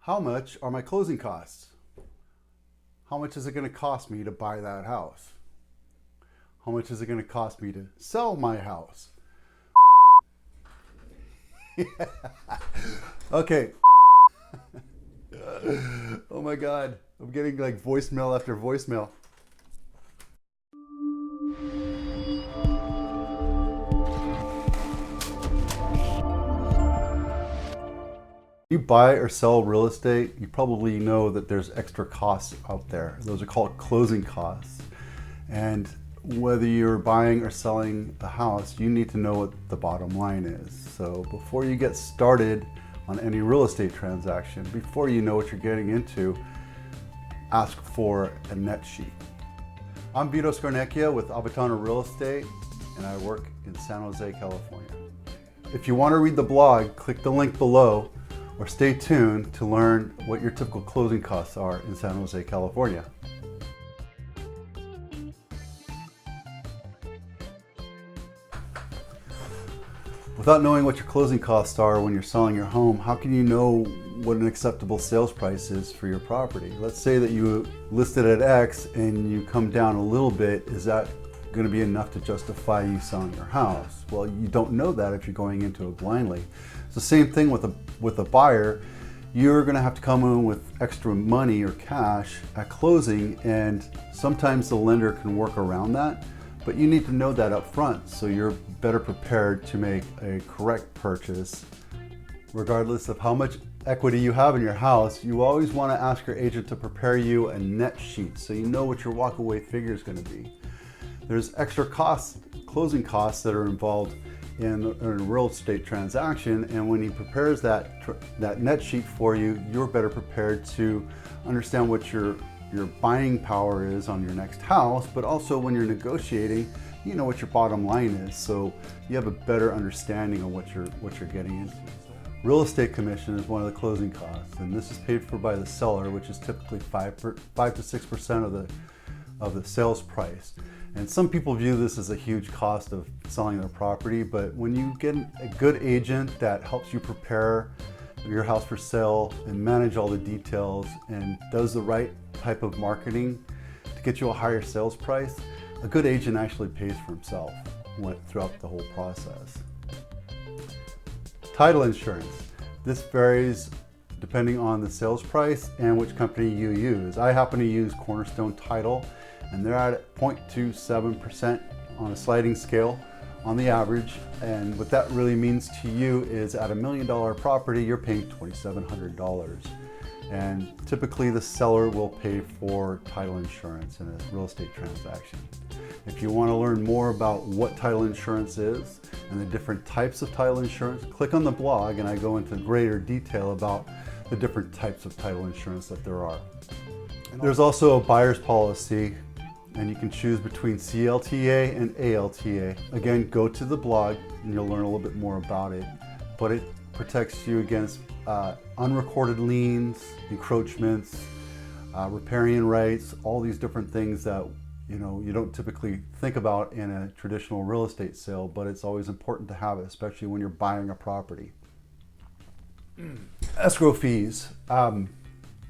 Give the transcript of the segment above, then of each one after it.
How much are my closing costs? How much is it going to cost me to buy that house? How much is it going to cost me to sell my house? Okay. Oh my God. I'm getting like voicemail after voicemail. You buy or sell real estate, you probably know that there's extra costs out there. Those are called closing costs. And whether you're buying or selling a house, you need to know what the bottom line is. So before you get started on any real estate transaction, before you know what you're getting into, ask for a net sheet. I'm Vito Scarnecchia with Abitano Real Estate, and I work in San Jose, California. If you want to read the blog, click the link below or stay tuned to learn what your typical closing costs are in San Jose, California. Without knowing what your closing costs are when you're selling your home, how can you know what an acceptable sales price is for your property? Let's say that you listed at X and you come down a little bit. Is that going to be enough to justify you selling your house? Well, you don't know that if you're going into it blindly. It's the same thing with a buyer. You're going to have to come in with extra money or cash at closing, and sometimes the lender can work around that. But you need to know that up front so you're better prepared to make a correct purchase. Regardless of how much equity you have in your house, you always want to ask your agent to prepare you a net sheet so you know what your walkaway figure is going to be. There's extra costs, closing costs that are involved in a real estate transaction, and when he prepares that net sheet for you, you're better prepared to understand what your buying power is on your next house, but also when you're negotiating, you know what your bottom line is, so you have a better understanding of what you're getting into. Real estate commission is one of the closing costs, and this is paid for by the seller, which is typically 5 to 6% of the sales price. And some people view this as a huge cost of selling their property, but when you get a good agent that helps you prepare your house for sale and manage all the details and does the right type of marketing to get you a higher sales price, a good agent actually pays for himself throughout the whole process. Title insurance. This varies depending on the sales price and which company you use. I happen to use Cornerstone Title, and they're at 0.27% on a sliding scale on the average. And what that really means to you is at $1 million property, you're paying $2,700. And typically the seller will pay for title insurance in a real estate transaction. If you want to learn more about what title insurance is and the different types of title insurance, click on the blog and I go into greater detail about the different types of title insurance that there are. There's also a buyer's policy, and you can choose between CLTA and ALTA. Again, go to the blog and you'll learn a little bit more about it, but it protects you against unrecorded liens, encroachments, riparian rights, all these different things that you don't typically think about in a traditional real estate sale, but it's always important to have it, especially when you're buying a property. Escrow fees.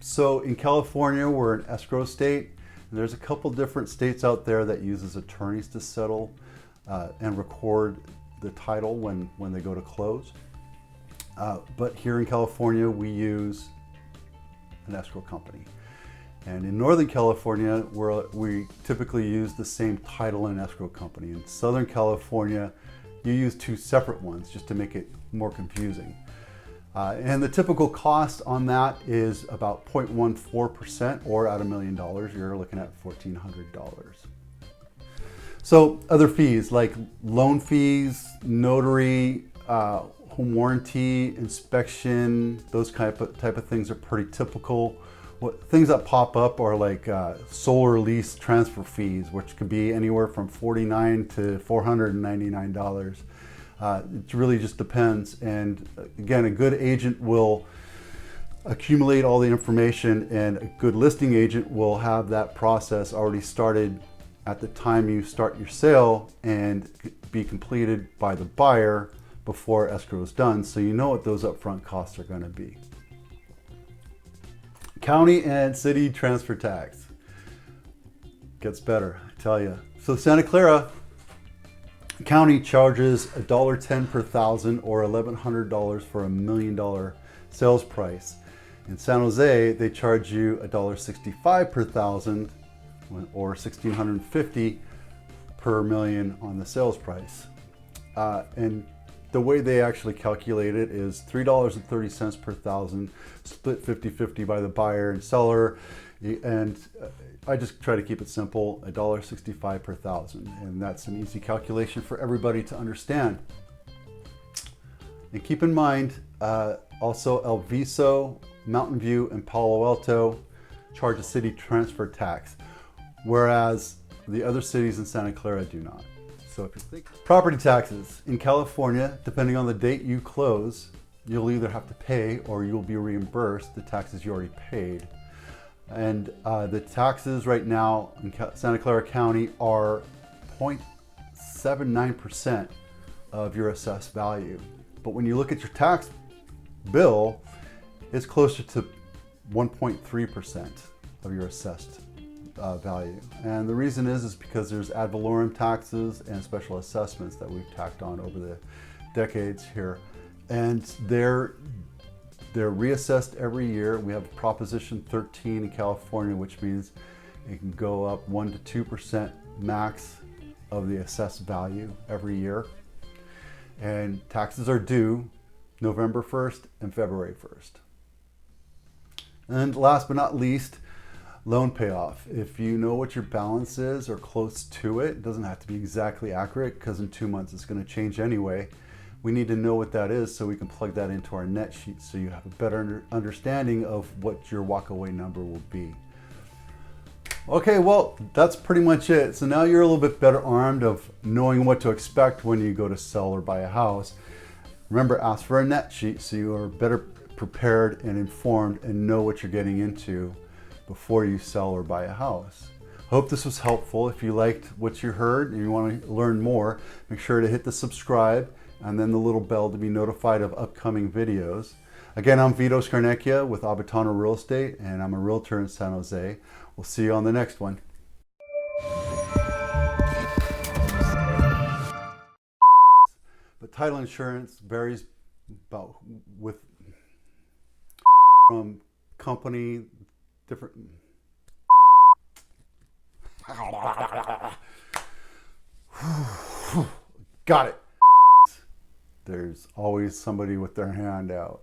So in California, we're an escrow state. And there's a couple different states out there that uses attorneys to settle and record the title when they go to close. But here in California, we use an escrow company. And in Northern California, we typically use the same title and escrow company. In Southern California, you use two separate ones just to make it more confusing. And the typical cost on that is about 0.14%, or at $1 million, you're looking at $1,400. So other fees like loan fees, notary, home warranty, inspection, those type of things are pretty typical. Things that pop up are like solar lease transfer fees, which could be anywhere from $49 to $499. It really just depends. And again, a good agent will accumulate all the information, and a good listing agent will have that process already started at the time you start your sale and be completed by the buyer before escrow is done, so you know what those upfront costs are going to be. County and city transfer tax. Gets better, I tell you. So Santa Clara County charges $1.10 per thousand or $1,100 for $1 million sales price. In San Jose, they charge you $1.65 per thousand or $1,650 per million on the sales price. And the way they actually calculate it is $3.30 per thousand, split 50-50 by the buyer and seller. And I just try to keep it simple, $1.65 per thousand. And that's an easy calculation for everybody to understand. And keep in mind, also El Viso, Mountain View, and Palo Alto charge a city transfer tax, whereas the other cities in Santa Clara do not. So if you think property taxes in California, depending on the date you close, you'll either have to pay or you'll be reimbursed the taxes you already paid. And the taxes right now in Santa Clara County are 0.79% of your assessed value. But when you look at your tax bill, it's closer to 1.3% of your assessed value. And the reason is because there's ad valorem taxes and special assessments that we've tacked on over the decades here. And they're reassessed every year. We have Proposition 13 in California, which means it can go up 1 to 2% max of the assessed value every year. And taxes are due November 1st and February 1st. And last but not least, loan payoff. If you know what your balance is or close to it, it doesn't have to be exactly accurate because in 2 months it's going to change anyway. We need to know what that is so we can plug that into our net sheet so you have a better understanding of what your walkaway number will be. Okay, well, that's pretty much it. So now you're a little bit better armed of knowing what to expect when you go to sell or buy a house. Remember, ask for a net sheet so you are better prepared and informed and know what you're getting into before you sell or buy a house. Hope this was helpful. If you liked what you heard and you want to learn more, make sure to hit the subscribe and then the little bell to be notified of upcoming videos. Again, I'm Vito Scarnecchia with Abitano Real Estate, and I'm a realtor in San Jose. We'll see you on the next one. But title insurance varies from company, different. Got it. There's always somebody with their hand out.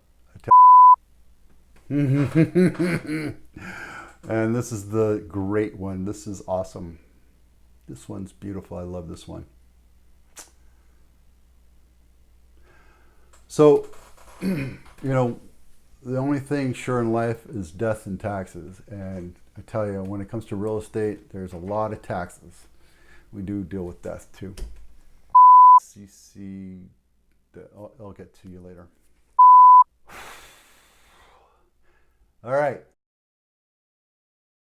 And this is the great one. This is awesome. This one's beautiful. I love this one. So, you know, the only thing sure in life is death and taxes. And I tell you, when it comes to real estate, there's a lot of taxes. We do deal with death too. CC, I'll get to you later. All right.